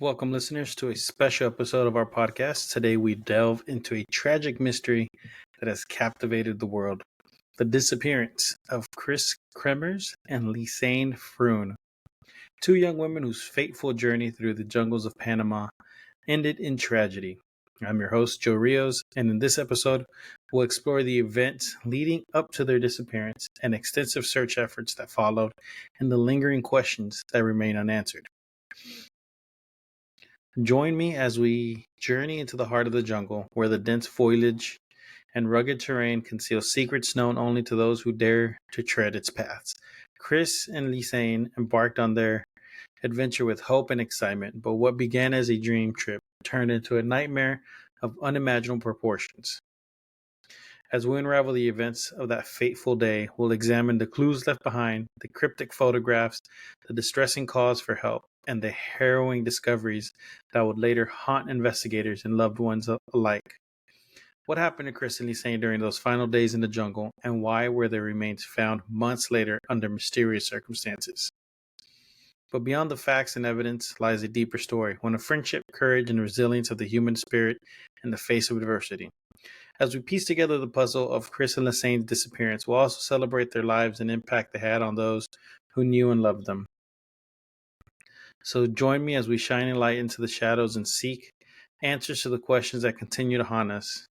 Welcome, listeners, to a special episode of our podcast. Today, we delve into a tragic mystery that has captivated the world: the disappearance of Kris Kremers and Lisanne Froon, two young women whose fateful journey through the jungles of Panama ended in tragedy. I'm your host, Joe Rios, and in this episode, we'll explore the events leading up to their disappearance and extensive search efforts that followed, and the lingering questions that remain unanswered. Join me as we journey into the heart of the jungle, where the dense foliage and rugged terrain conceal secrets known only to those who dare to tread its paths. Kris and Lisanne embarked on their adventure with hope and excitement, but what began as a dream trip turned into a nightmare of unimaginable proportions. As we unravel the events of that fateful day, we'll examine the clues left behind, the cryptic photographs, the distressing calls for help, and the harrowing discoveries that would later haunt investigators and loved ones alike. What happened to Kris and Lisanne during those final days in the jungle, and why were their remains found months later under mysterious circumstances? But beyond the facts and evidence lies a deeper story, one of friendship, courage, and resilience of the human spirit in the face of adversity. As we piece together the puzzle of Kris and Lisanne's disappearance, we'll also celebrate their lives and impact they had on those who knew and loved them. So join me as we shine a light into the shadows and seek answers to the questions that continue to haunt us.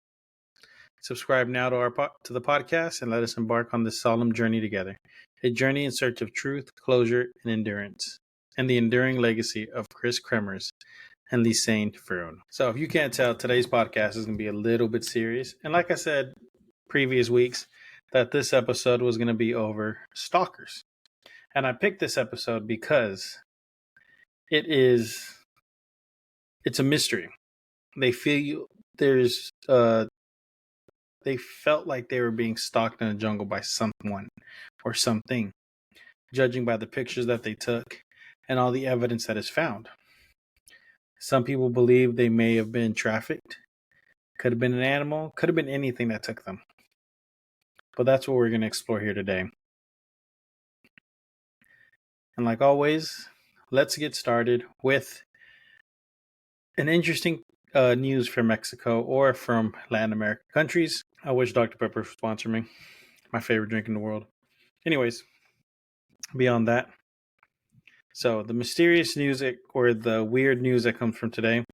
Subscribe now to the podcast and let us embark on this solemn journey together. A journey in search of truth, closure, and endurance, and the enduring legacy of Kris Kremers and Lisanne Froon. So if you can't tell, today's podcast is going to be a little bit serious. And like I said previous weeks, that this episode was going to be over stalkers. And I picked this episode because it's a mystery. They felt like they were being stalked in the jungle by someone or something, judging by the pictures that they took and all the evidence that is found. Some people believe they may have been trafficked. Could have been an animal. Could have been anything that took them. But that's what we're going to explore here today. And like always, let's get started with an interesting news from Mexico or from Latin American countries. I wish Dr. Pepper would sponsor me. My favorite drink in the world. Anyways, beyond that. So the mysterious news or the weird news that comes from today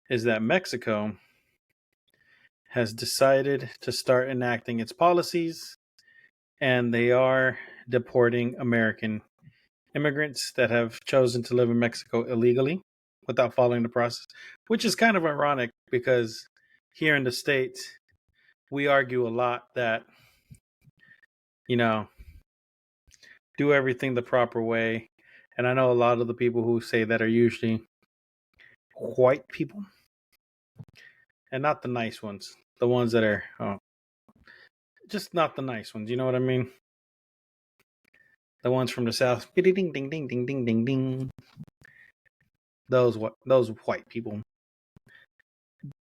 is that Mexico has decided to start enacting its policies, and they are deporting American immigrants that have chosen to live in Mexico illegally without following the process, which is kind of ironic because here in the States, we argue a lot that, do everything the proper way. And I know a lot of the people who say that are usually white people and not the nice ones. The ones that are just not the nice ones. You know what I mean? The ones from the South. Ding, ding, ding, ding, ding, ding, ding. Those white people.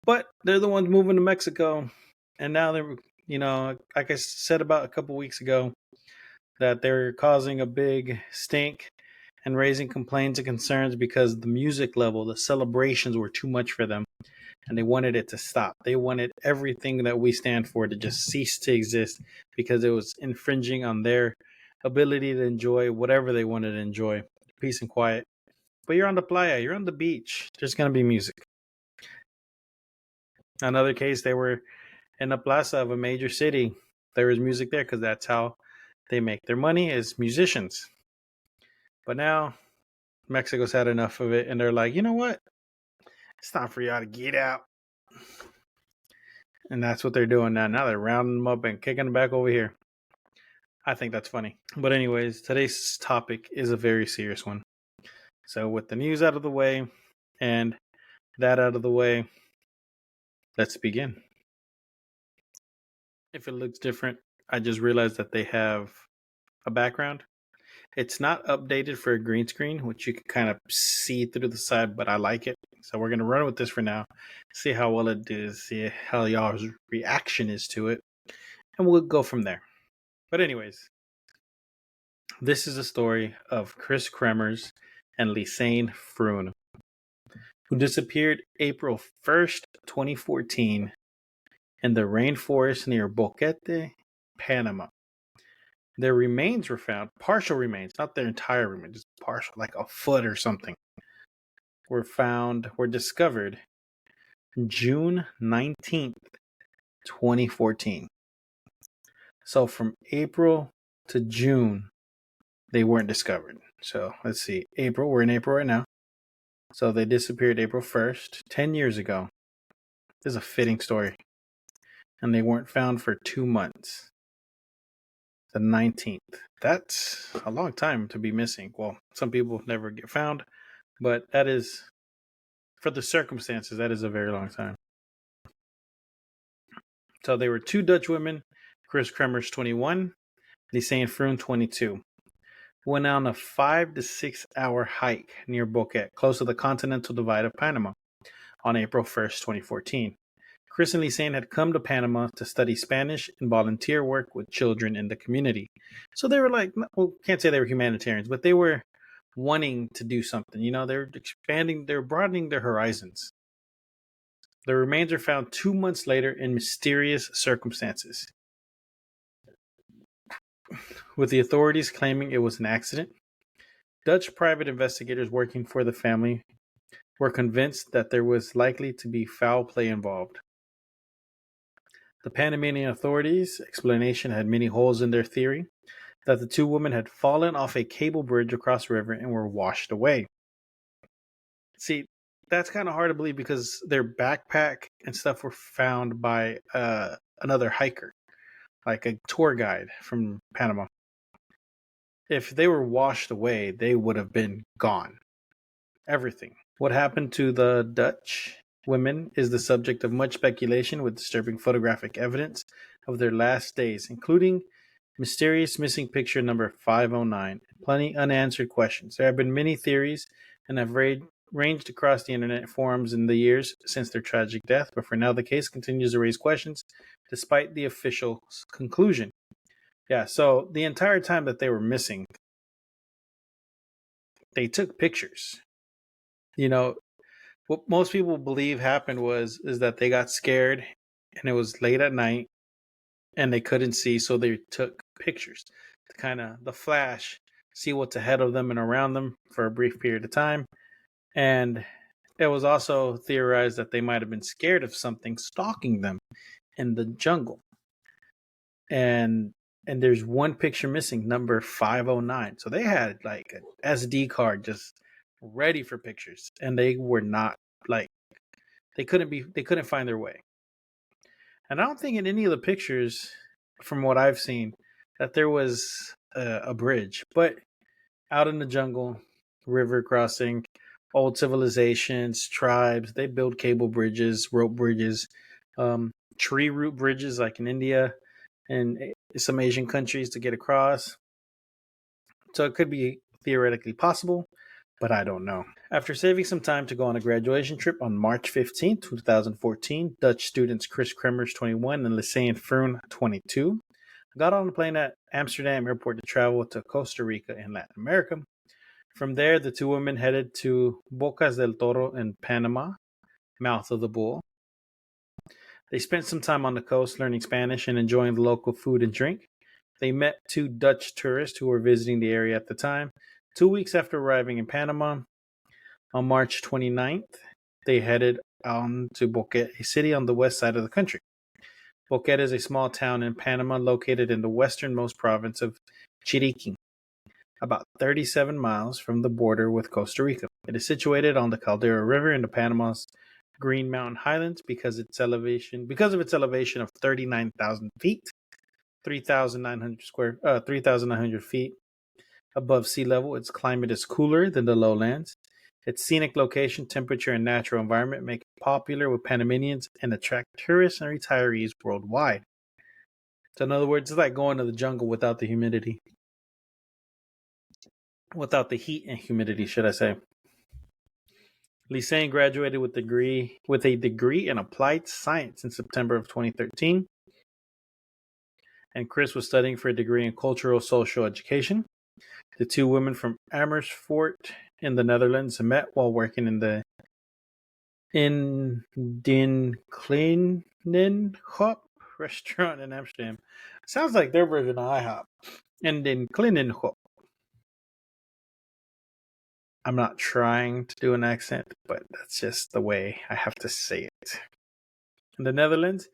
But they're the ones moving to Mexico. And now they're, like I said about a couple weeks ago, that they're causing a big stink and raising complaints and concerns because the music level, the celebrations were too much for them. And they wanted it to stop. They wanted everything that we stand for to just cease to exist because it was infringing on their ability to enjoy whatever they wanted to enjoy. Peace and quiet. But you're on the playa, you're on the beach. There's going to be music. Another case, they were in a plaza of a major city. There was music there because that's how they make their money, as musicians. But now Mexico's had enough of it, and they're like, you know what? It's time for y'all to get out. And that's what they're doing now. Now they're rounding them up and kicking them back over here. I think that's funny. But anyways, today's topic is a very serious one. So with the news out of the way and that out of the way, let's begin. If it looks different, I just realized that they have a background. It's not updated for a green screen, which you can kind of see through the side, but I like it. So we're going to run with this for now, see how well it does, see how y'all's reaction is to it, and we'll go from there. But anyways, this is a story of Kris Kremers and Lisanne Froon. who disappeared April 1st, 2014, in the rainforest near Boquete, Panama. Their remains were found, partial remains, not their entire remains, just partial, like a foot or something, were discovered June 19th, 2014. So from April to June, they weren't discovered. So let's see. We're in April right now. So they disappeared April 1st, 10 years ago. This is a fitting story. And they weren't found for 2 months. The 19th. That's a long time to be missing. Well, some people never get found, but that is, for the circumstances, that is a very long time. So they were 2 Dutch women, Kris Kremers, 21, Lisanne Froon, 22. Went on a 5 to 6 hour hike near Boquete, close to the continental divide of Panama, on April 1st, 2014. Kris and Lisanne had come to Panama to study Spanish and volunteer work with children in the community. So they were like, well, can't say they were humanitarians, but they were wanting to do something. You know, they're expanding, they're broadening their horizons. The remains are found 2 months later in mysterious circumstances, with the authorities claiming it was an accident. Dutch private investigators working for the family were convinced that there was likely to be foul play involved. The Panamanian authorities' explanation had many holes in their theory that the 2 women had fallen off a cable bridge across the river and were washed away. See, that's kind of hard to believe because their backpack and stuff were found by another hiker, like a tour guide from Panama. If they were washed away, they would have been gone. Everything. What happened to the Dutch women is the subject of much speculation, with disturbing photographic evidence of their last days, including mysterious missing picture number 509, and plenty unanswered questions. There have been many theories and have ranged across the internet forums in the years since their tragic death, but for now the case continues to raise questions despite the official conclusion. Yeah, so the entire time that they were missing, they took pictures. You know, what most people believe happened is that they got scared and it was late at night and they couldn't see, so they took pictures to kind of the flash, see what's ahead of them and around them for a brief period of time. And it was also theorized that they might have been scared of something stalking them in the jungle. And there's one picture missing, number 509. So they had like an SD card just ready for pictures, and they were not, like, they couldn't find their way. And I don't think in any of the pictures, from what I've seen, that there was a bridge. But out in the jungle, river crossing, old civilizations, tribes, they build cable bridges, rope bridges, tree root bridges like in India and some Asian countries to get across. So it could be theoretically possible, but I don't know. After saving some time to go on a graduation trip on March 15, 2014, Dutch students Kris Kremers, 21, and Lisanne Froon, 22, got on a plane at Amsterdam Airport to travel to Costa Rica in Latin America. From there, the 2 women headed to Bocas del Toro in Panama, mouth of the bull. They spent some time on the coast learning Spanish and enjoying the local food and drink. They met 2 Dutch tourists who were visiting the area at the time. 2 weeks after arriving in Panama, on March 29th, they headed on to Boquete, a city on the west side of the country. Boquete is a small town in Panama located in the westernmost province of Chiriquí, about 37 miles from the border with Costa Rica. It is situated on the Caldera River in the Panama's Green Mountain Highlands because of its elevation of 39,000 feet, 3,900 feet above sea level. Its climate is cooler than the lowlands. Its scenic location, temperature, and natural environment make it popular with Panamanians and attract tourists and retirees worldwide. So in other words, it's like going to the jungle without the humidity. Without the heat and humidity, should I say. Lisanne graduated with a degree in applied science in September of 2013. And Kris was studying for a degree in cultural social education. The 2 women from Amersfoort in the Netherlands met while working in the in Den Klinenhop restaurant in Amsterdam. Sounds like their version of IHOP. And Den Klinenhop. I'm not trying to do an accent, but that's just the way I have to say it. In the Netherlands,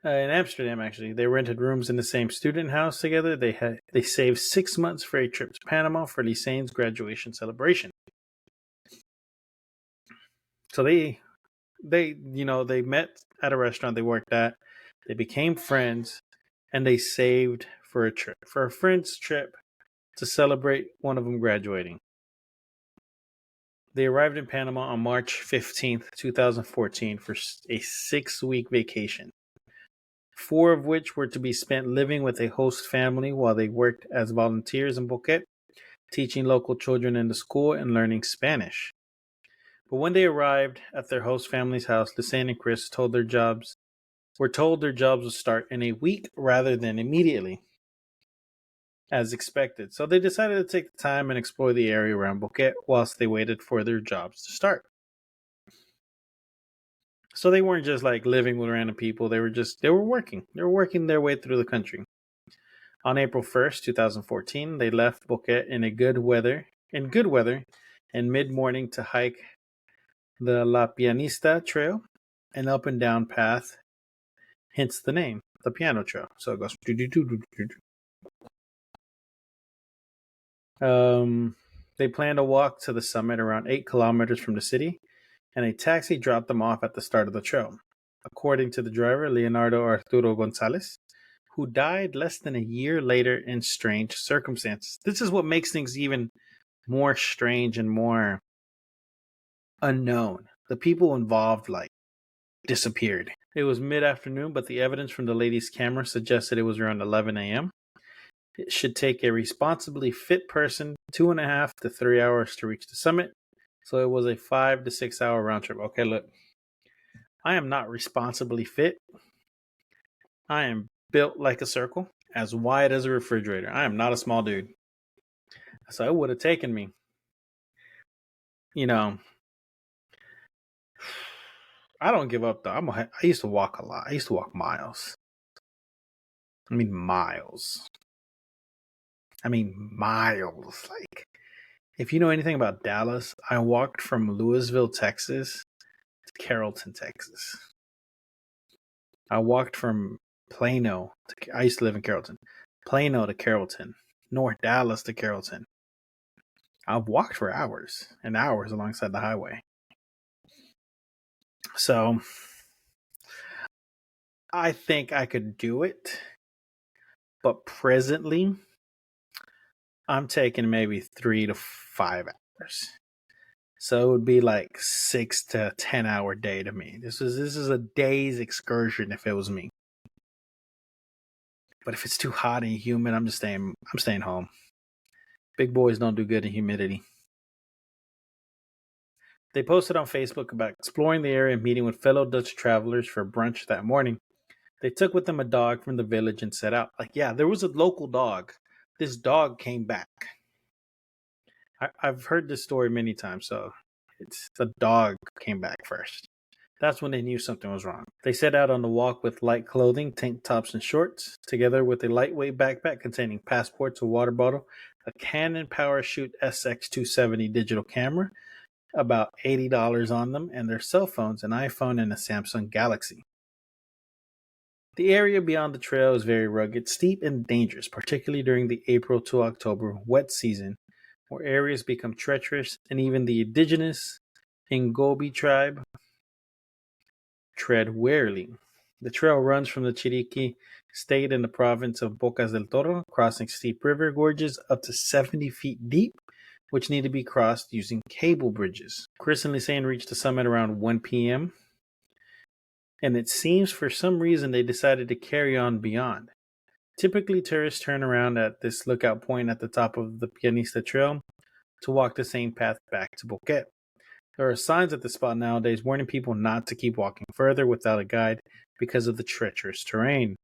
in Amsterdam, actually, they rented rooms in the same student house together. They saved 6 months for a trip to Panama for Lisanne's graduation celebration. So they met at a restaurant they worked at. They became friends, and they saved for a friend's trip to celebrate one of them graduating. They arrived in Panama on March 15th, 2014 for a 6-week vacation, 4 of which were to be spent living with a host family while they worked as volunteers in Boquete, teaching local children in the school and learning Spanish. But when they arrived at their host family's house, Lisanne and Kris were told their jobs would start in a week rather than immediately, as expected. So they decided to take the time and explore the area around Boquete whilst they waited for their jobs to start. So they weren't just like living with random people. They were working. They were working their way through the country. On April 1st, 2014, they left Boquete in good weather and mid-morning to hike the La Pianista Trail, an up and down path, hence the name, the Piano Trail. So it goes. They planned to walk to the summit around 8 kilometers from the city, and a taxi dropped them off at the start of the trail. According to the driver, Leonardo Arturo Gonzalez, who died less than a year later in strange circumstances. This is what makes things even more strange and more unknown. The people involved, disappeared. It was mid-afternoon, but the evidence from the lady's camera suggested it was around 11 a.m. It should take a responsibly fit person 2.5 to 3 hours to reach the summit, so it was a 5 to 6 hour round trip. Okay, look, I am not responsibly fit. I am built like a circle, as wide as a refrigerator. I am not a small dude. So it would have taken me, I don't give up though. I used to walk a lot. I used to walk miles. I mean miles. Like, if you know anything about Dallas, I walked from Louisville, Texas to Carrollton, Texas. I walked from Plano I used to live in Carrollton. Plano to Carrollton. North Dallas to Carrollton. I've walked for hours and hours alongside the highway. So I think I could do it. But presently, I'm taking maybe 3 to 5 hours. So it would be like 6 to 10 hour day to me. This is a day's excursion if it was me. But if it's too hot and humid, I'm staying home. Big boys don't do good in humidity. They posted on Facebook about exploring the area and meeting with fellow Dutch travelers for brunch that morning. They took with them a dog from the village and set out. There was a local dog. This dog came back. I've heard this story many times, so it's the dog came back first. That's when they knew something was wrong. They set out on the walk with light clothing, tank tops and shorts, together with a lightweight backpack containing passports, a water bottle, a Canon PowerShoot SX270 digital camera, about $80 on them, and their cell phones, an iPhone and a Samsung Galaxy. The area beyond the trail is very rugged, steep, and dangerous, particularly during the April to October wet season, where areas become treacherous, and even the indigenous Ngobi tribe tread warily. The trail runs from the Chiriqui state in the province of Bocas del Toro, crossing steep river gorges up to 70 feet deep, which need to be crossed using cable bridges. Kris and Lisanne reached the summit around 1 p.m., and it seems for some reason they decided to carry on beyond. Typically, tourists turn around at this lookout point at the top of the Pianista Trail to walk the same path back to Boquete. There are signs at the spot nowadays warning people not to keep walking further without a guide because of the treacherous terrain.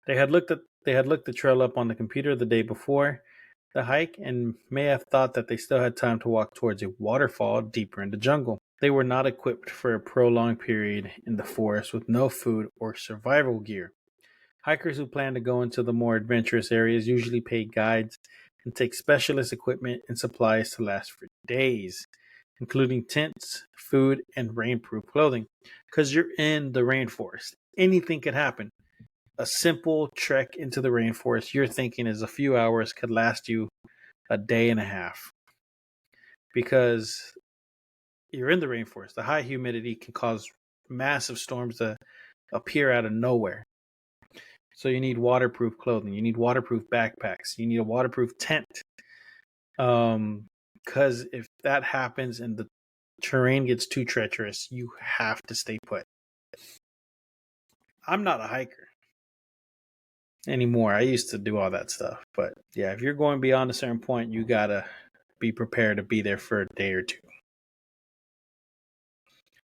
They had looked the trail up on the computer the day before the hike and may have thought that they still had time to walk towards a waterfall deeper in the jungle. They were not equipped for a prolonged period in the forest with no food or survival gear. Hikers who plan to go into the more adventurous areas usually pay guides and take specialist equipment and supplies to last for days, including tents, food, and rainproof clothing. Because you're in the rainforest, anything could happen. A simple trek into the rainforest, you're thinking is a few hours, could last you a day and a half. Because you're in the rainforest, the high humidity can cause massive storms to appear out of nowhere. So you need waterproof clothing, you need waterproof backpacks, you need a waterproof tent. Because if that happens and the terrain gets too treacherous, you have to stay put. I'm not a hiker anymore. I used to do all that stuff. But yeah, if you're going beyond a certain point, you gotta be prepared to be there for a day or two.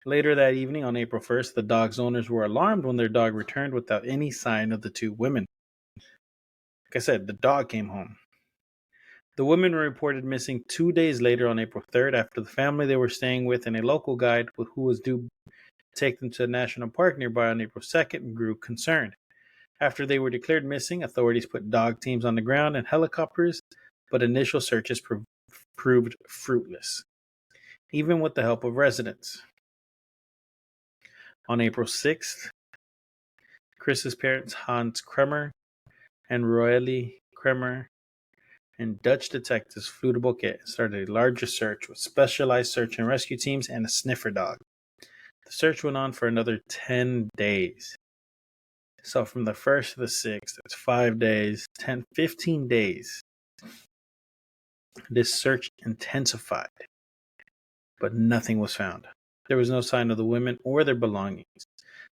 Later that evening, on April 1st, the dog's owners were alarmed when their dog returned without any sign of the two women. Like I said, the dog came home. The women were reported missing 2 days later on April 3rd after the family they were staying with and a local guide who was due to take them to a national park nearby on April 2nd grew concerned. After they were declared missing, authorities put dog teams on the ground and helicopters, but initial searches proved fruitless, even with the help of residents. On April 6th, Kris's parents, Hans Kremer and Roelie Kremer, and Dutch detectives flew to Bouquet and started a larger search with specialized search and rescue teams and a sniffer dog. The search went on for another 10 days. So from the 1st to the 6th, it's 5 days, 15 days. This search intensified, but nothing was found. There was no sign of the women or their belongings.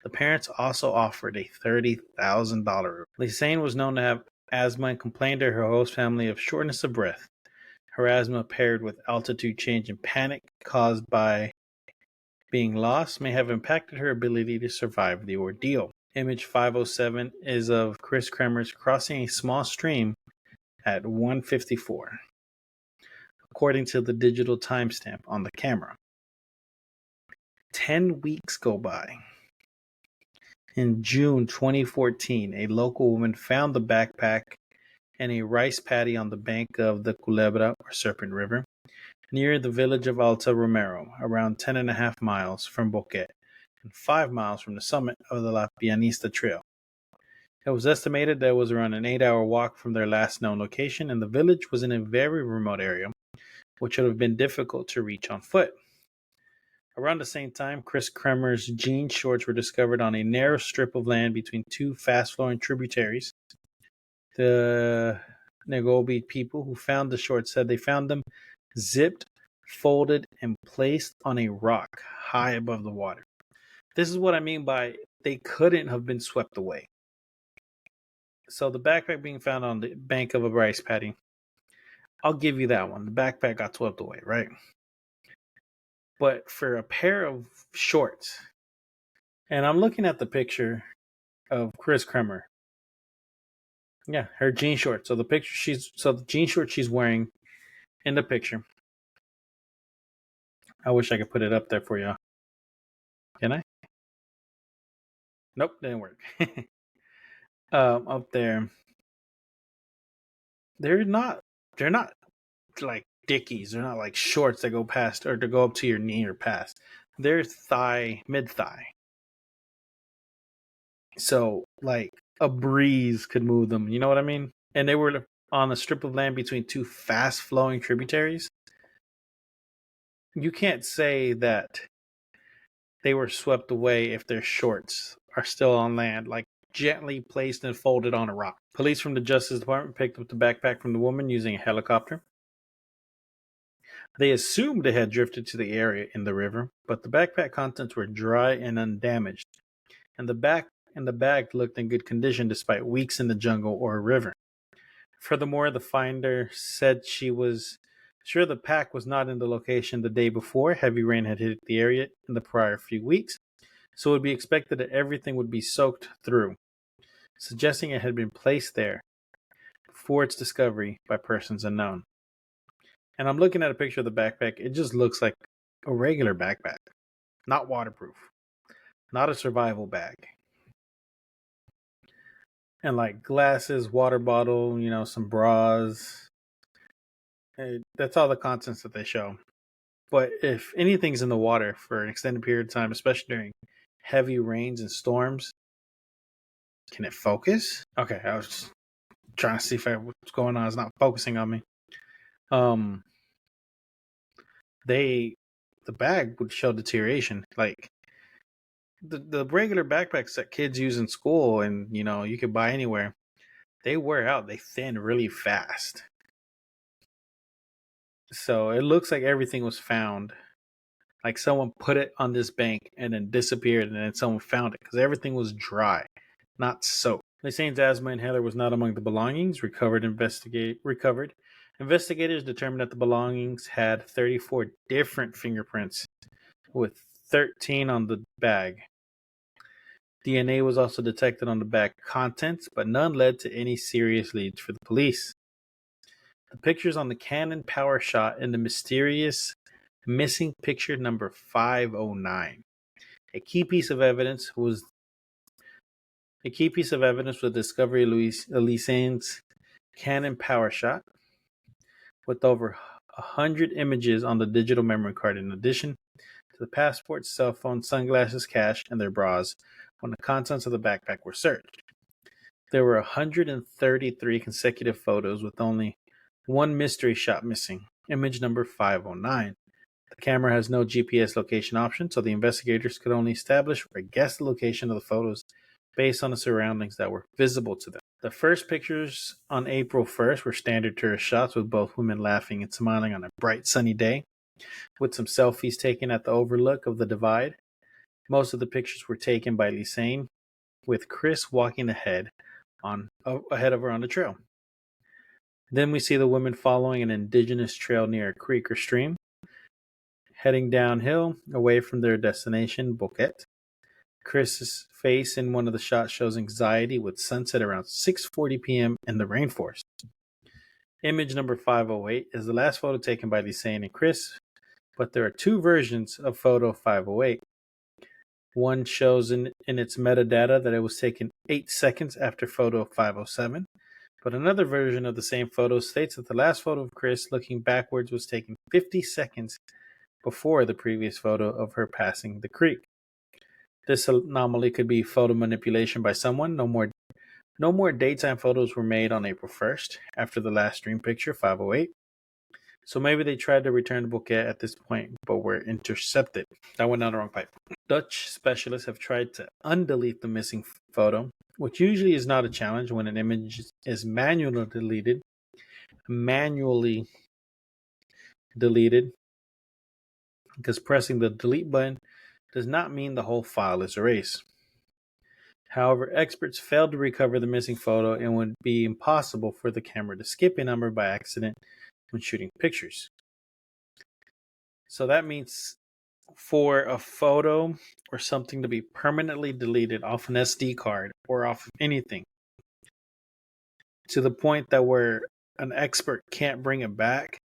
The parents also offered a $30,000 reward. Lisanne was known to have asthma and complained to her host family of shortness of breath. Her asthma paired with altitude change and panic caused by being lost may have impacted her ability to survive the ordeal. Image 507 is of Kris Kremers crossing a small stream at 1:54, according to the digital timestamp on the camera. 10 weeks go by. In June 2014, a local woman found the backpack and a rice paddy on the bank of the Culebra or Serpent River, near the village of Alta Romero, around 10.5 miles from Bouquet and 5 miles from the summit of the La Pianista Trail. It was estimated that it was around an 8-hour walk from their last known location, and the village was in a very remote area, which would have been difficult to reach on foot. Around the same time, Kris Kremers' jean shorts were discovered on a narrow strip of land between two fast-flowing tributaries. The Nagobi people who found the shorts said they found them zipped, folded, and placed on a rock high above the water. This is what I mean by they couldn't have been swept away. So the backpack being found on the bank of a rice paddy, I'll give you that one. The backpack got swept away, right? But for a pair of shorts, and I'm looking at the picture of Kris Kremer. Yeah, her jean shorts. So the jean shorts she's wearing in the picture. I wish I could put it up there for you. Can I? Nope, didn't work. Up there. They're not like Dickies. They're not like shorts that go past or to go up to your knee or past. They're mid thigh. So like a breeze could move them. You know what I mean? And they were on a strip of land between two fast flowing tributaries. You can't say that they were swept away if their shorts are still on land, like gently placed and folded on a rock. Police from the Justice Department picked up the backpack from the woman using a helicopter. They assumed it had drifted to the area in the river, but the backpack contents were dry and undamaged, and the bag looked in good condition despite weeks in the jungle or a river. Furthermore, the finder said she was sure the pack was not in the location the day before. Heavy rain had hit the area in the prior few weeks, so it would be expected that everything would be soaked through, suggesting it had been placed there before its discovery by persons unknown. And I'm looking at a picture of the backpack. It just looks like a regular backpack, not waterproof, not a survival bag. And like glasses, water bottle, some bras. That's all the contents that they show. But if anything's in the water for an extended period of time, especially during heavy rains and storms, can it focus? Okay, I was trying to see if what's going on is not focusing on me. The bag would show deterioration. Like the regular backpacks that kids use in school and you could buy anywhere, they wear out, they thin really fast. So it looks like everything was found. Like someone put it on this bank and then disappeared, and then someone found it because everything was dry, not soaked. Lisanne's asthma inhaler was not among the belongings recovered. Investigators determined that the belongings had 34 different fingerprints, with 13 on the bag. DNA was also detected on the bag contents, but none led to any serious leads for the police. The pictures on the Canon power shot and the mysterious missing picture number 509. A key piece of evidence was the discovery of Lisanne's Canon power shot, with over 100 images on the digital memory card, in addition to the passport, cell phone, sunglasses, cash, and their bras when the contents of the backpack were searched. There were 133 consecutive photos with only one mystery shot missing, image number 509. The camera has no GPS location option, so the investigators could only establish or guess the location of the photos based on the surroundings that were visible to them. The first pictures on April 1st were standard tourist shots with both women laughing and smiling on a bright sunny day, with some selfies taken at the overlook of the divide. Most of the pictures were taken by Lisanne, with Kris walking ahead of her on the trail. Then we see the women following an indigenous trail near a creek or stream, heading downhill away from their destination, Boquete. Kris's face in one of the shots shows anxiety, with sunset around 6:40 p.m. in the rainforest. Image number 508 is the last photo taken by Lisanne and Kris, but there are two versions of photo 508. One shows in its metadata that it was taken 8 seconds after photo 507, but another version of the same photo states that the last photo of Kris looking backwards was taken 50 seconds before the previous photo of her passing the creek. This anomaly could be photo manipulation by someone. No more daytime photos were made on April 1st after the last stream picture, 508. So maybe they tried to return the bouquet at this point, but were intercepted. That went down the wrong pipe. Dutch specialists have tried to undelete the missing photo, which usually is not a challenge when an image is manually deleted, because pressing the delete button does not mean the whole file is erased. However, experts failed to recover the missing photo, and it would be impossible for the camera to skip a number by accident when shooting pictures. So that means for a photo or something to be permanently deleted off an SD card or off of anything, to the point that where an expert can't bring it back,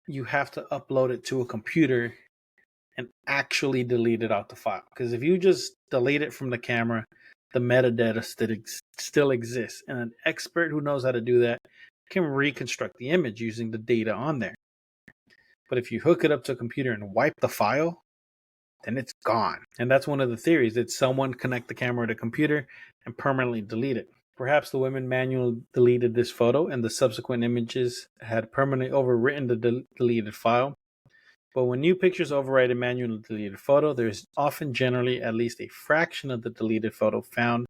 you have to upload it to a computer and actually delete it out the file. Because if you just delete it from the camera, the metadata still exists. And an expert who knows how to do that can reconstruct the image using the data on there. But if you hook it up to a computer and wipe the file, then it's gone. And that's one of the theories. Did someone connect the camera to a computer and permanently delete it? Perhaps the women manually deleted this photo and the subsequent images had permanently overwritten the deleted file. But when new pictures overwrite a manually deleted photo, there is often generally at least a fraction of the deleted photo found,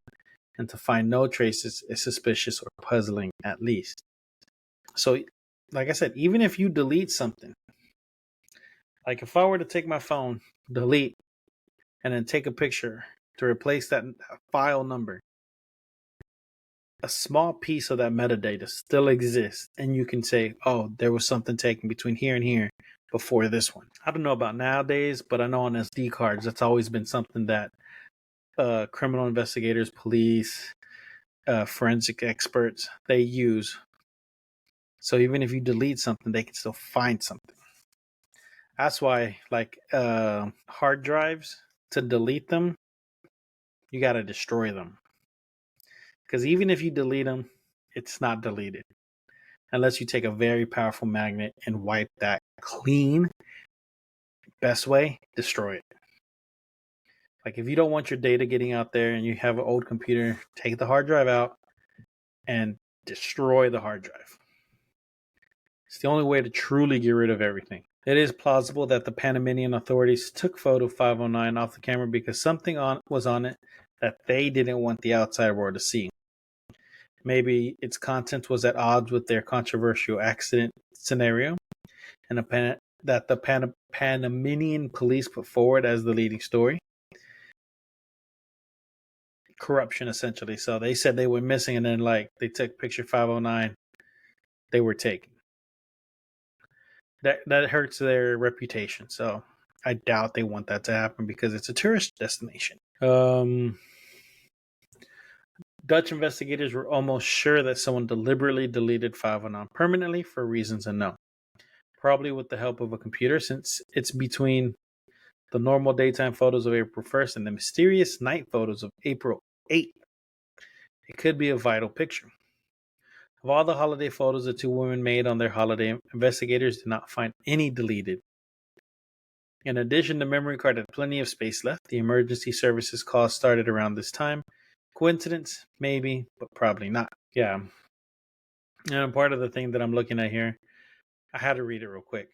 and to find no traces is suspicious or puzzling at least. So, like I said, even if you delete something, like if I were to take my phone, delete, and then take a picture to replace that file number, a small piece of that metadata still exists, and you can say, oh, there was something taken between here and here before this one. I don't know about nowadays, but I know on SD cards, that's always been something that criminal investigators, police, forensic experts, they use. So even if you delete something, they can still find something. That's why, like, hard drives, to delete them, you got to destroy them. Because even if you delete them, it's not deleted unless you take a very powerful magnet and wipe that clean. Best way, destroy it. Like, if you don't want your data getting out there and you have an old computer, take the hard drive out and destroy the hard drive. It's the only way to truly get rid of everything. It is plausible that the Panamanian authorities took photo 509 off the camera because something was on it that they didn't want the outside world to see. Maybe its content was at odds with their controversial accident scenario, and that the Panamanian police put forward as the leading story. Corruption, essentially. So they said they were missing, and then like they took picture 509, they were taken. That hurts their reputation. So I doubt they want that to happen because it's a tourist destination. Dutch investigators were almost sure that someone deliberately deleted 509 permanently for reasons unknown. Probably with the help of a computer, since it's between the normal daytime photos of April 1st and the mysterious night photos of April 8th. It could be a vital picture. Of all the holiday photos the two women made on their holiday, investigators did not find any deleted. In addition, the memory card had plenty of space left. The emergency services call started around this time. Coincidence? Maybe, but probably not. Yeah. And part of the thing that I'm looking at here, I had to read it real quick.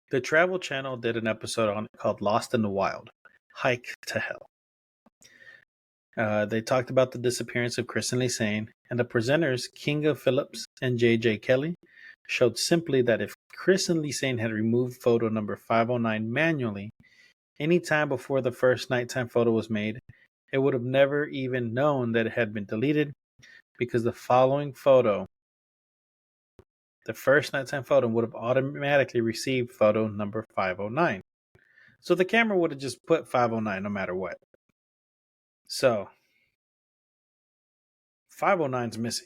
The Travel Channel did an episode on it called Lost in the Wild, Hike to Hell. They talked about the disappearance of Kris and Lisanne, and the presenters, Kinga Phillips and J.J. Kelly, showed simply that if Kris and Lisanne had removed photo number 509 manually any time before the first nighttime photo was made, it would have never even known that it had been deleted because the following photo, the first nighttime photo, would have automatically received photo number 509. So the camera would have just put 509 no matter what. So 509 is missing.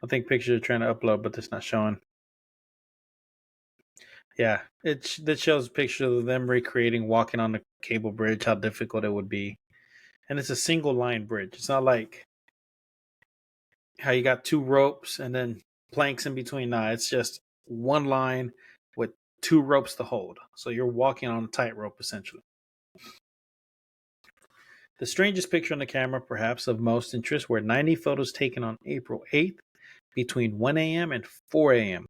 I think pictures are trying to upload, but it's not showing. Yeah, that shows pictures of them recreating walking on the cable bridge, how difficult it would be. And it's a single line bridge. It's not like how you got two ropes and then planks in between. Nah, it's just one line with two ropes to hold. So you're walking on a tightrope, essentially. The strangest picture on the camera, perhaps of most interest, were 90 photos taken on April 8th between 1 a.m. and 4 a.m.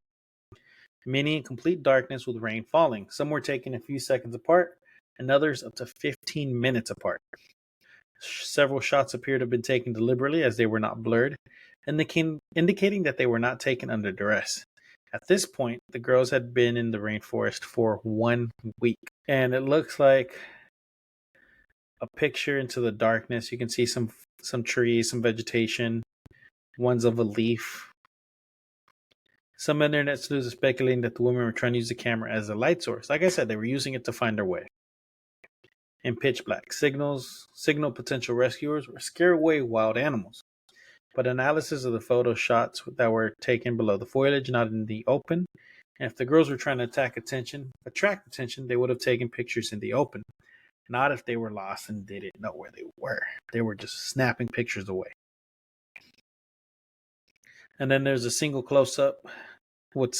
Many in complete darkness with rain falling. Some were taken a few seconds apart, and others up to 15 minutes apart. Several shots appear to have been taken deliberately as they were not blurred, indicating that they were not taken under duress. At this point, the girls had been in the rainforest for 1 week, and it looks like a picture into the darkness. You can see some trees, some vegetation, ones of a leaf. Some internet sleuths are speculating that the women were trying to use the camera as a light source. Like I said, they were using it to find their way. In pitch black, signal potential rescuers or scare away wild animals. But analysis of the photo shots that were taken below the foliage, not in the open. And if the girls were trying to attract attention, they would have taken pictures in the open. Not if they were lost and they didn't know where they were. They were just snapping pictures away. And then there's a single close-up, which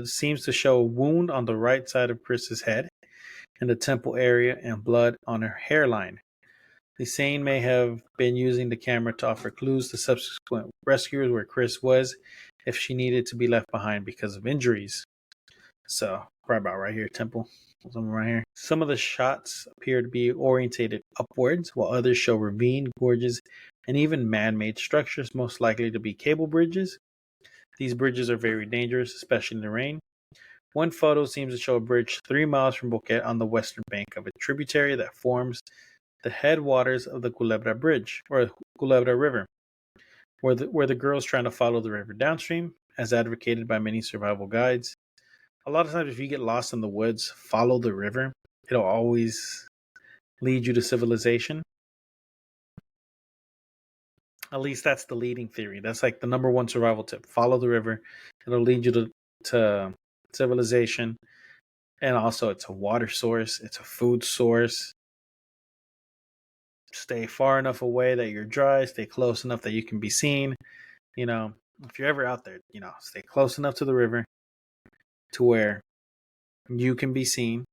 seems to show a wound on the right side of Kris's head in the temple area and blood on her hairline. Lisanne may have been using the camera to offer clues to subsequent rescuers where Kris was if she needed to be left behind because of injuries. So, right about right here, temple. Something right here. Some of the shots appear to be orientated upwards, while others show ravine, gorges, and even man-made structures, most likely to be cable bridges. These bridges are very dangerous, especially in the rain. One photo seems to show a bridge 3 miles from Boquete on the western bank of a tributary that forms the headwaters of the Culebra Bridge, or Culebra River, where the girls trying to follow the river downstream, as advocated by many survival guides. A lot of times, if you get lost in the woods, follow the river. It'll always lead you to civilization. At least that's the leading theory. That's like the number one survival tip. Follow the river. It'll lead you to civilization. And also, it's a water source, it's a food source. Stay far enough away that you're dry, stay close enough that you can be seen. If you're ever out there, stay close enough to the river to where you can be seen,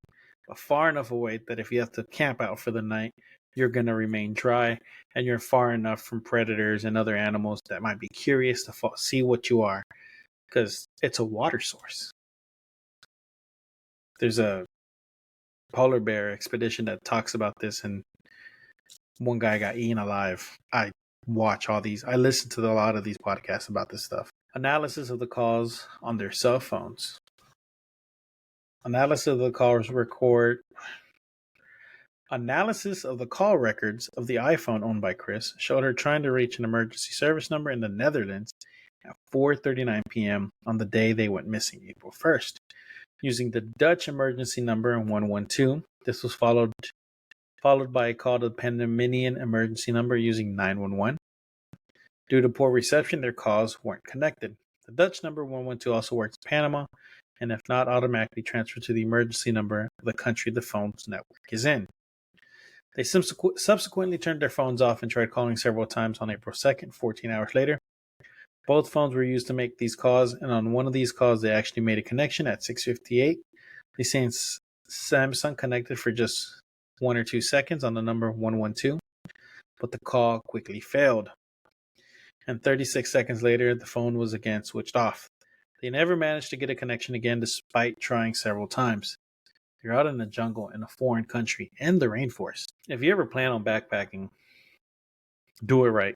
but far enough away that if you have to camp out for the night, you're going to remain dry, and you're far enough from predators and other animals that might be curious to see what you are, because it's a water source. There's a polar bear expedition that talks about this, and one guy got eaten alive. I watch all these. I listen to a lot of these podcasts about this stuff. Analysis of the calls on their cell phones. Analysis of the call records of the iPhone owned by Kris showed her trying to reach an emergency service number in the Netherlands at 4:39 p.m. on the day they went missing, April 1st. Using the Dutch emergency number 112, this was followed by a call to the Panamanian emergency number using 911. Due to poor reception, their calls weren't connected. The Dutch number 112 also works in Panama, and if not, automatically transferred to the emergency number of the country the phone's network is in. They subsequently turned their phones off and tried calling several times on April 2nd, 14 hours later. Both phones were used to make these calls, and on one of these calls, they actually made a connection at 6:58. Lisanne's Samsung connected for just 1 or 2 seconds on the number 112, but the call quickly failed. And 36 seconds later, the phone was again switched off. They never managed to get a connection again despite trying several times. You're out in the jungle in a foreign country in the rainforest. If you ever plan on backpacking, do it right.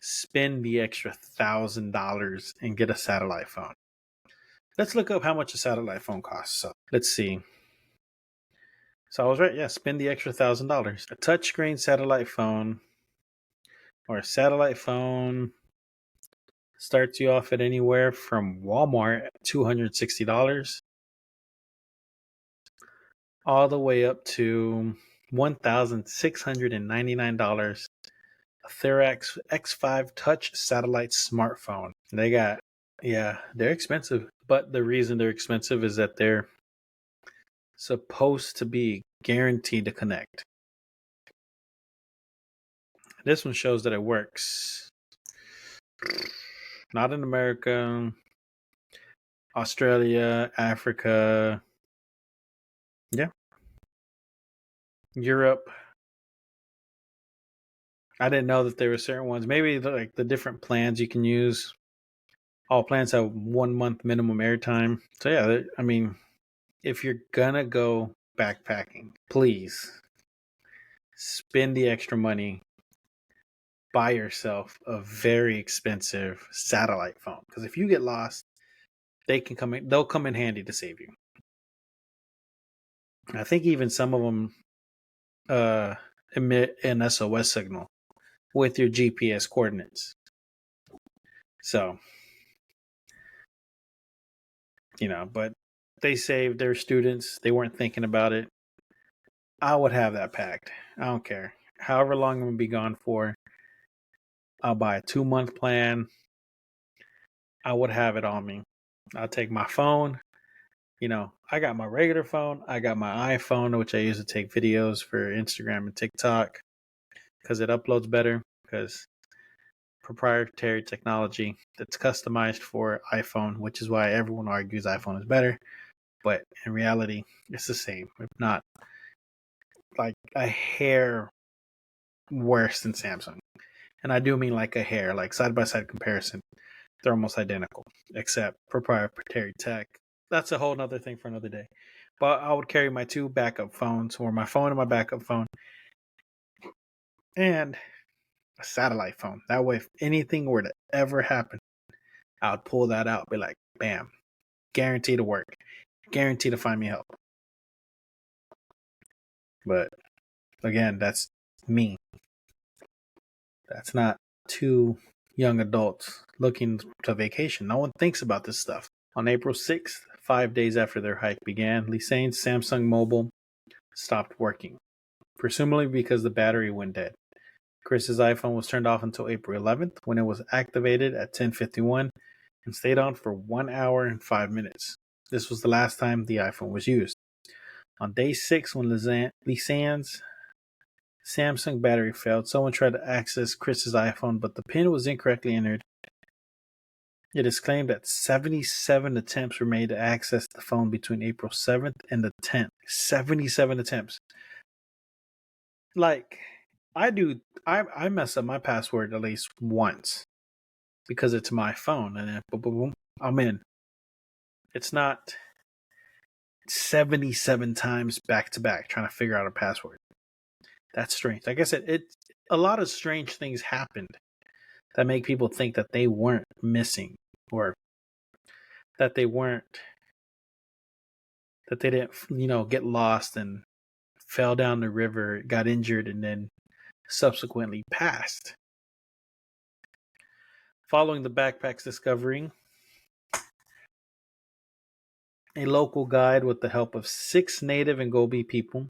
Spend the extra $1,000 and get a satellite phone. Let's look up how much a satellite phone costs. So let's see. So I was right. Yeah, spend the extra $1,000. A touchscreen satellite phone or a satellite phone starts you off at anywhere from Walmart at $260 all the way up to $1,699. A Therax X5 Touch satellite smartphone. They're expensive. But the reason they're expensive is that they're supposed to be guaranteed to connect. This one shows that it works. Not in America, Australia, Africa, Europe. I didn't know that there were certain ones. Maybe like the different plans you can use. All plans have 1 month minimum airtime. So yeah, I mean, if you're gonna go backpacking, please spend the extra money. Buy yourself a very expensive satellite phone, because if you get lost, they'll come in handy to save you. I think even some of them emit an SOS signal with your GPS coordinates. So, but they saved their students. They weren't thinking about it. I would have that packed. I don't care. However long I'm going to be gone for, I'll buy a 2-month plan. I would have it on me. I'll take my phone. I got my regular phone. I got my iPhone, which I use to take videos for Instagram and TikTok because it uploads better, because proprietary technology that's customized for iPhone, which is why everyone argues iPhone is better. But in reality, it's the same, if not like a hair worse than Samsung. And I do mean like a hair, like side-by-side comparison. They're almost identical, except proprietary tech. That's a whole other thing for another day. But I would carry my 2 backup phones, or my phone and my backup phone, and a satellite phone. That way, if anything were to ever happen, I would pull that out, be like, bam, guaranteed to work, guaranteed to find me help. But again, that's me. That's not 2 young adults looking to vacation. No one thinks about this stuff. On April 6th, 5 days after their hike began, Lisanne's Samsung Mobile stopped working, presumably because the battery went dead. Kris's iPhone was turned off until April 11th, when it was activated at 10:51, and stayed on for 1 hour and 5 minutes. This was the last time the iPhone was used. On day 6, when Lisanne's Samsung battery failed, someone tried to access Kris's iPhone, but the PIN was incorrectly entered. It is claimed that 77 attempts were made to access the phone between April 7th and the 10th. 77 attempts. Like, I mess up my password at least once because it's my phone, and then boom, boom, boom, I'm in. It's not 77 times back to back trying to figure out a password. That's strange. Like I said, a lot of strange things happened that make people think that they weren't missing, or that they didn't, get lost and fell down the river, got injured, and then subsequently passed. Following the backpack's discovery, a local guide, with the help of 6 native and Gobi people,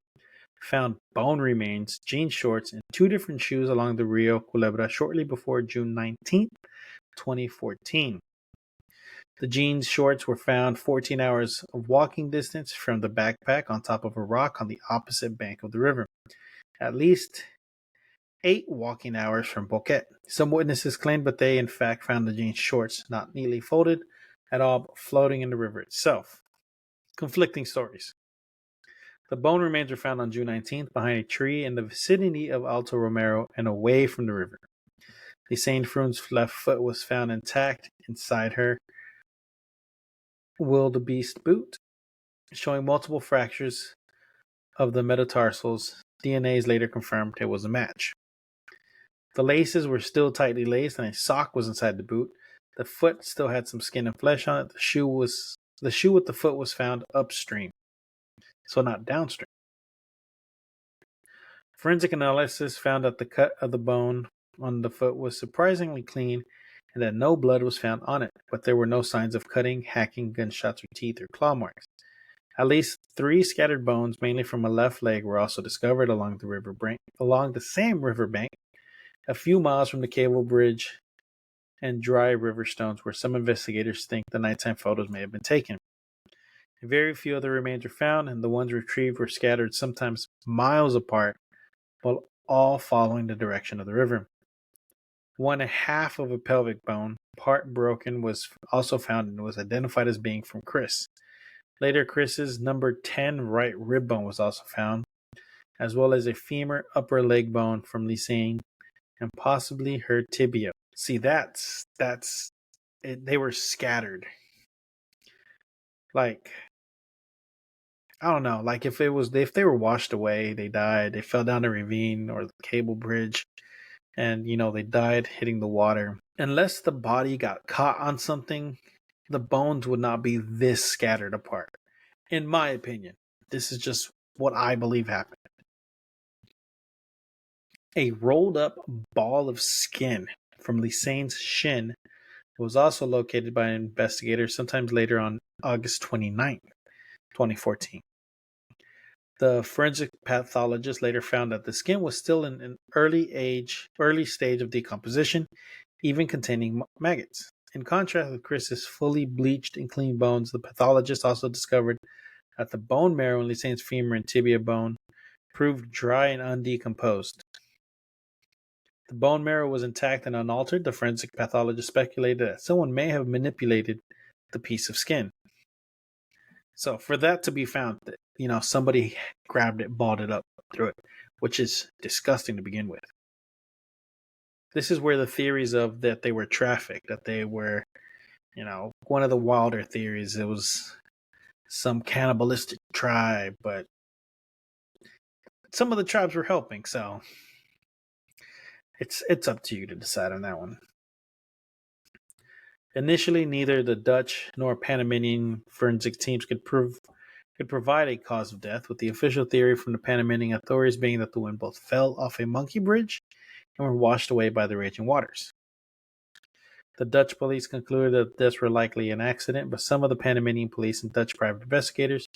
found bone remains, jean shorts, and 2 different shoes along the Rio Culebra shortly before June 19th, 2014. The jeans shorts were found 14 hours of walking distance from the backpack on top of a rock on the opposite bank of the river. At least 8 walking hours from Boquete. Some witnesses claimed that they in fact found the jeans shorts not neatly folded at all, but floating in the river itself. Conflicting stories. The bone remains were found on June 19th behind a tree in the vicinity of Alto Romero and away from the river. Lisanne Froon's left foot was found intact inside her wildebeest boot, showing multiple fractures of the metatarsals. DNAs later confirmed it was a match. The laces were still tightly laced, and a sock was inside the boot. The foot still had some skin and flesh on it. The shoe with the foot was found upstream, so not downstream. Forensic analysis found that the cut of the bone on the foot was surprisingly clean and that no blood was found on it, but there were no signs of cutting, hacking, gunshots, or teeth or claw marks. At least 3 scattered bones, mainly from a left leg, were also discovered along the same riverbank, a few miles from the cable bridge and dry river stones, where some investigators think the nighttime photos may have been taken. Very few other remains were found, and the ones retrieved were scattered sometimes miles apart, while all following the direction of the river. 1/2 of a pelvic bone, part broken, was also found and was identified as being from Kris. Later, Kris's number 10 right rib bone was also found, as well as a femur upper leg bone from Lisanne and possibly her tibia. See, that's it. They were scattered. Like, I don't know. Like, if they were washed away, they died, they fell down a ravine or the cable bridge, and they died hitting the water. Unless the body got caught on something, the bones would not be this scattered apart. In my opinion, this is just what I believe happened. A rolled up ball of skin from Lisanne's shin was also located by investigators sometime later on August 29th, 2014. The forensic pathologist later found that the skin was still in an early stage of decomposition, even containing maggots. In contrast with Kris's fully bleached and clean bones, the pathologist also discovered that the bone marrow in Lisanne's femur and tibia bone proved dry and undecomposed. The bone marrow was intact and unaltered. The forensic pathologist speculated that someone may have manipulated the piece of skin. So for that to be found, somebody grabbed it, balled it up, threw it, which is disgusting to begin with. This is where the theories of that they were trafficked, that they were, one of the wilder theories, it was some cannibalistic tribe, but some of the tribes were helping, so it's up to you to decide on that one. Initially, neither the Dutch nor Panamanian forensic teams could provide a cause of death, with the official theory from the Panamanian authorities being that the women both fell off a monkey bridge and were washed away by the raging waters. The Dutch police concluded that deaths were likely an accident, but some of the Panamanian police and Dutch private investigators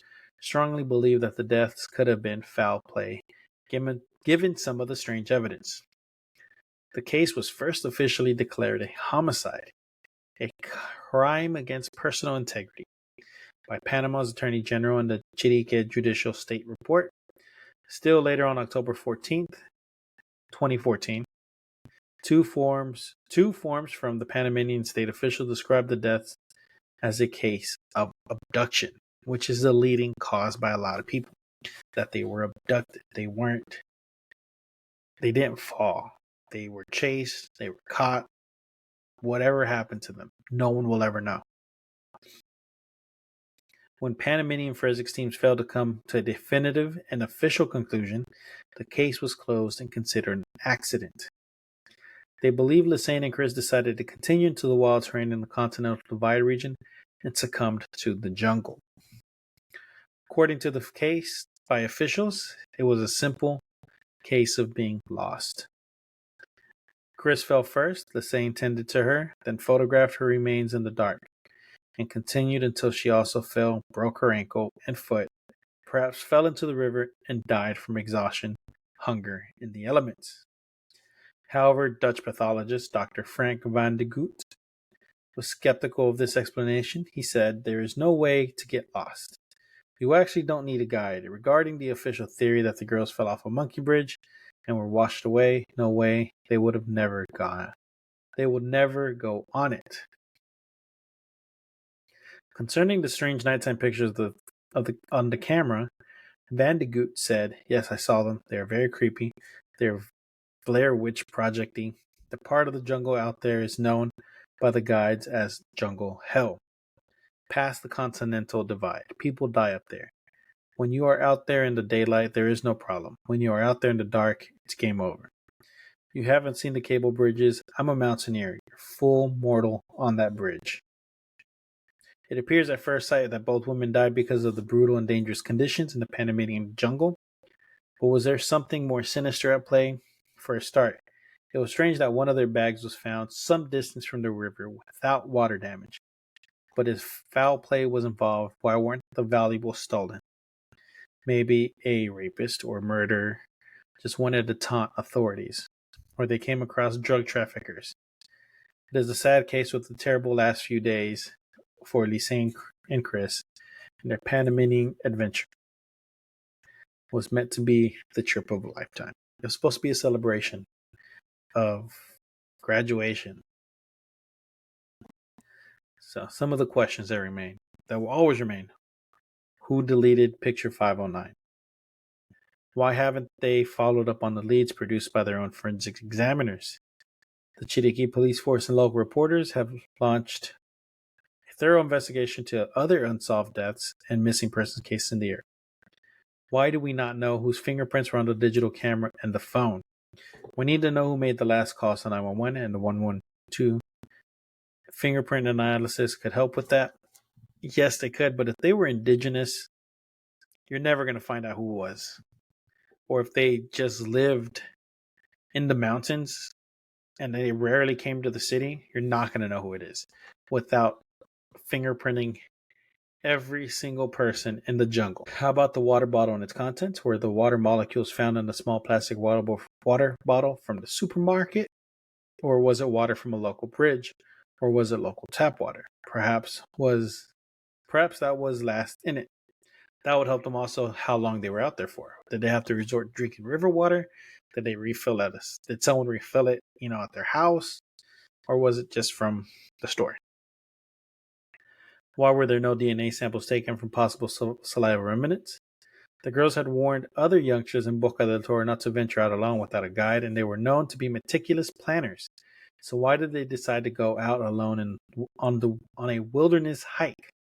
strongly believe that the deaths could have been foul play, given some of the strange evidence. The case was first officially declared a homicide, a crime against personal integrity by Panama's Attorney General in the Chirique Judicial State Report. Still later on October 14th, 2014, two forms from the Panamanian state official described the deaths as a case of abduction, which is the leading cause by a lot of people, that they were abducted. They didn't fall. They were chased, they were caught. Whatever happened to them, no one will ever know. When Panamanian forensics teams failed to come to a definitive and official conclusion, the case was closed and considered an accident. They believe Lisanne and Kris decided to continue into the wild terrain in the Continental Divide region and succumbed to the jungle. According to the case by officials, it was a simple case of being lost. Kris fell first, Lisanne tended to her, then photographed her remains in the dark, and continued until she also fell, broke her ankle and foot, perhaps fell into the river, and died from exhaustion, hunger, and the elements. However, Dutch pathologist Dr. Frank van de Goot was skeptical of this explanation. He said, "There is no way to get lost. You actually don't need a guide." Regarding the official theory that the girls fell off a monkey bridge and were washed away, no way, they would never go on it. Concerning the strange nighttime pictures on the camera, Van de Goot said, "Yes, I saw them. They are very creepy. They're Blair Witch projecty. The part of the jungle out there is known by the guides as Jungle Hell. Past the Continental Divide. People die up there. When you are out there in the daylight, there is no problem. When you are out there in the dark, it's game over. You haven't seen the cable bridges. I'm a mountaineer. You're full mortal on that bridge." It appears at first sight that both women died because of the brutal and dangerous conditions in the Panamanian jungle. But was there something more sinister at play? For a start, it was strange that one of their bags was found some distance from the river without water damage. But if foul play was involved, why weren't the valuables stolen? Maybe a rapist or murderer just wanted to taunt authorities, or they came across drug traffickers. It is a sad case with the terrible last few days for Lisanne and Kris, and their Panamanian adventure was meant to be the trip of a lifetime. It was supposed to be a celebration of graduation. So some of the questions that will always remain. Who deleted picture 509? Why haven't they followed up on the leads produced by their own forensic examiners? The Chirique police force and local reporters have launched a thorough investigation to other unsolved deaths and missing persons cases in the area. Why do we not know whose fingerprints were on the digital camera and the phone? We need to know who made the last calls to 911 and the 112. Fingerprint analysis could help with that. Yes, they could, but if they were indigenous, you're never going to find out who it was. Or if they just lived in the mountains and they rarely came to the city, you're not going to know who it is without fingerprinting every single person in the jungle. How about the water bottle and its contents? Were the water molecules found in a small plastic water bottle from the supermarket? Or was it water from a local bridge? Or was it local tap water? Perhaps that was last in it. That would help them also how long they were out there for. Did they have to resort to drinking river water? Did they refill at us? Did someone refill it, at their house? Or was it just from the store? Why were there no DNA samples taken from possible saliva remnants? The girls had warned other youngsters in Boca del Toro not to venture out alone without a guide, and they were known to be meticulous planners. So why did they decide to go out alone on a wilderness hike?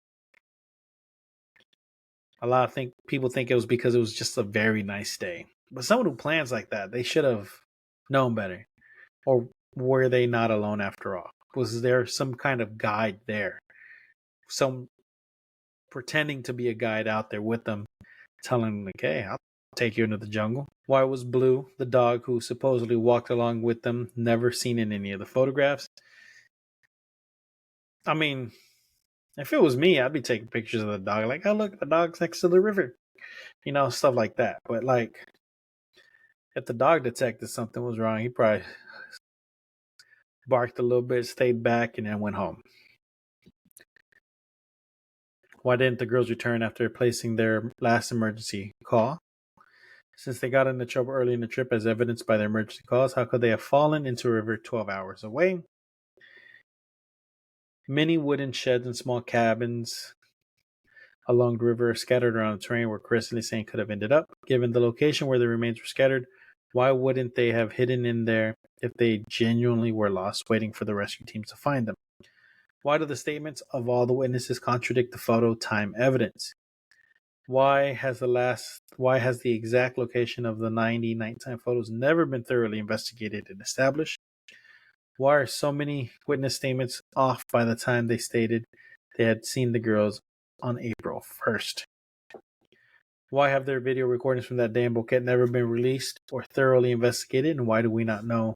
A lot of people think it was because it was just a very nice day. But someone who plans like that, they should have known better. Or were they not alone after all? Was there some kind of guide there? Some pretending to be a guide out there with them, telling them, hey, I'll take you into the jungle. Why was Blue, the dog who supposedly walked along with them, never seen in any of the photographs? I mean, if it was me, I'd be taking pictures of the dog. Like, oh, look, the dog's next to the river. Stuff like that. But, if the dog detected something was wrong, he probably barked a little bit, stayed back, and then went home. Why didn't the girls return after placing their last emergency call? Since they got into trouble early in the trip, as evidenced by their emergency calls, how could they have fallen into a river 12 hours away? Many wooden sheds and small cabins along the river are scattered around the terrain where Kris and Lisanne could have ended up. Given the location where the remains were scattered, why wouldn't they have hidden in there if they genuinely were lost, waiting for the rescue teams to find them? Why do the statements of all the witnesses contradict the photo time evidence? Why has the exact location of the 90 nighttime photos never been thoroughly investigated and established? Why are so many witness statements off by the time they stated they had seen the girls on April 1st? Why have their video recordings from that day in Boquete never been released or thoroughly investigated? And why do we not know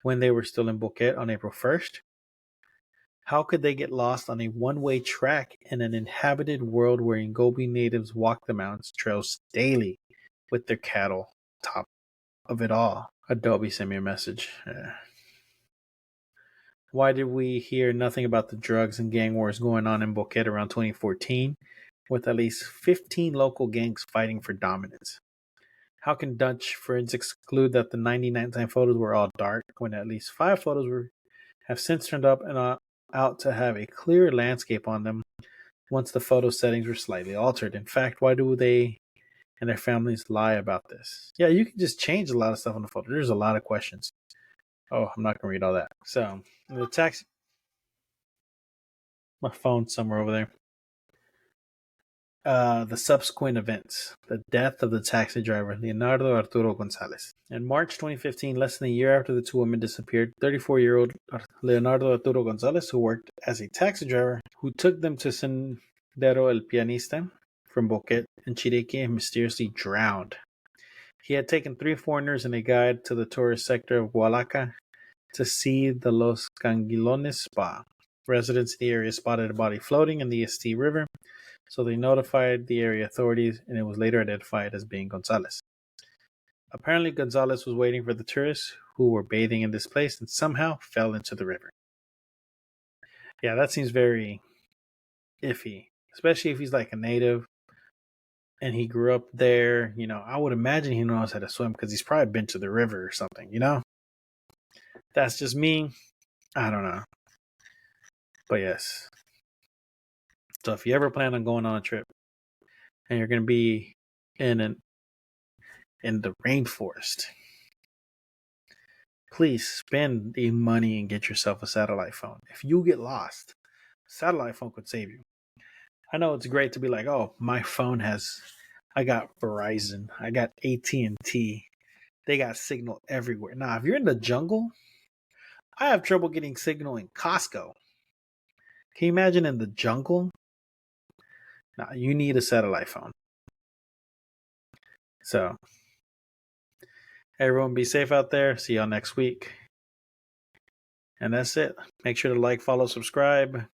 when they were still in Boquete on April 1st? How could they get lost on a one-way track in an inhabited world where Ngobi natives walk the mountains trails daily with their cattle top of it all? Adobe sent me a message. Why did we hear nothing about the drugs and gang wars going on in Boquete around 2014, with at least 15 local gangs fighting for dominance? How can Dutch forensics conclude that the 99 photos were all dark when at least 5 photos have since turned up and out to have a clear landscape on them once the photo settings were slightly altered? In fact, why do they and their families lie about this? Yeah, you can just change a lot of stuff on the photo. There's a lot of questions. Oh, I'm not going to read all that. So, the taxi... My phone's somewhere over there. The subsequent events. The death of the taxi driver, Leonardo Arturo Gonzalez. In March 2015, less than a year after the 2 women disappeared, 34-year-old Leonardo Arturo Gonzalez, who worked as a taxi driver, who took them to Sendero El Pianista from Boquete and Chirique, mysteriously drowned. He had taken 3 foreigners and a guide to the tourist sector of Hualaca to see the Los Cangilones spa. Residents in the area spotted a body floating in the Esti River, so they notified the area authorities, and it was later identified as being Gonzalez. Apparently, Gonzalez was waiting for the tourists who were bathing in this place and somehow fell into the river. Yeah, that seems very iffy, especially if he's like a native and he grew up there. You know, I would imagine he knows how to swim because he's probably been to the river or something, you know? That's just me. I don't know. But yes. So if you ever plan on going on a trip and you're going to be in the rainforest, please spend the money and get yourself a satellite phone. If you get lost, a satellite phone could save you. I know it's great to be like, oh, my phone I got Verizon, I got AT&T, they got signal everywhere. Now, if you're in the jungle, I have trouble getting signal in Costco. Can you imagine in the jungle? Now, you need a satellite phone. So, everyone be safe out there. See y'all next week. And that's it. Make sure to like, follow, subscribe.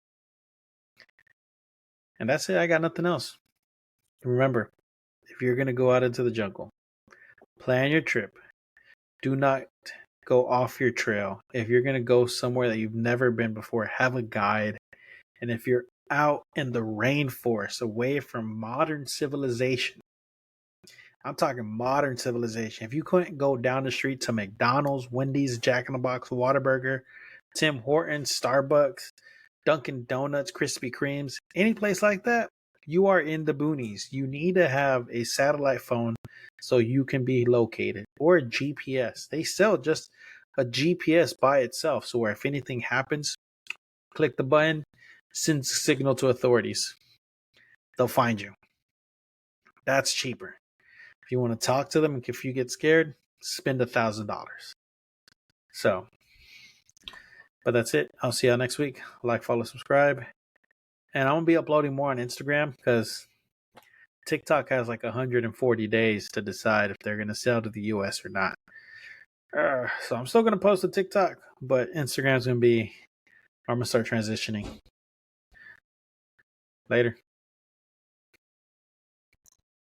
And that's it. I got nothing else. Remember, if you're going to go out into the jungle, plan your trip. Do not go off your trail. If you're going to go somewhere that you've never been before, have a guide. And if you're out in the rainforest, away from modern civilization, I'm talking modern civilization. If you couldn't go down the street to McDonald's, Wendy's, Jack in the Box, Whataburger, Tim Hortons, Starbucks, Dunkin' Donuts, Krispy Kremes, any place like that, you are in the boonies. You need to have a satellite phone so you can be located, or a GPS. They sell just a GPS by itself, so where if anything happens, click the button, send signal to authorities. They'll find you. That's cheaper. If you want to talk to them, if you get scared, spend $1,000. So, but that's it. I'll see y'all next week. Like, follow, subscribe. And I'm going to be uploading more on Instagram because TikTok has like 140 days to decide if they're going to sell to the US or not. So I'm still going to post to TikTok, but Instagram's going to be, I'm going to start transitioning. Later.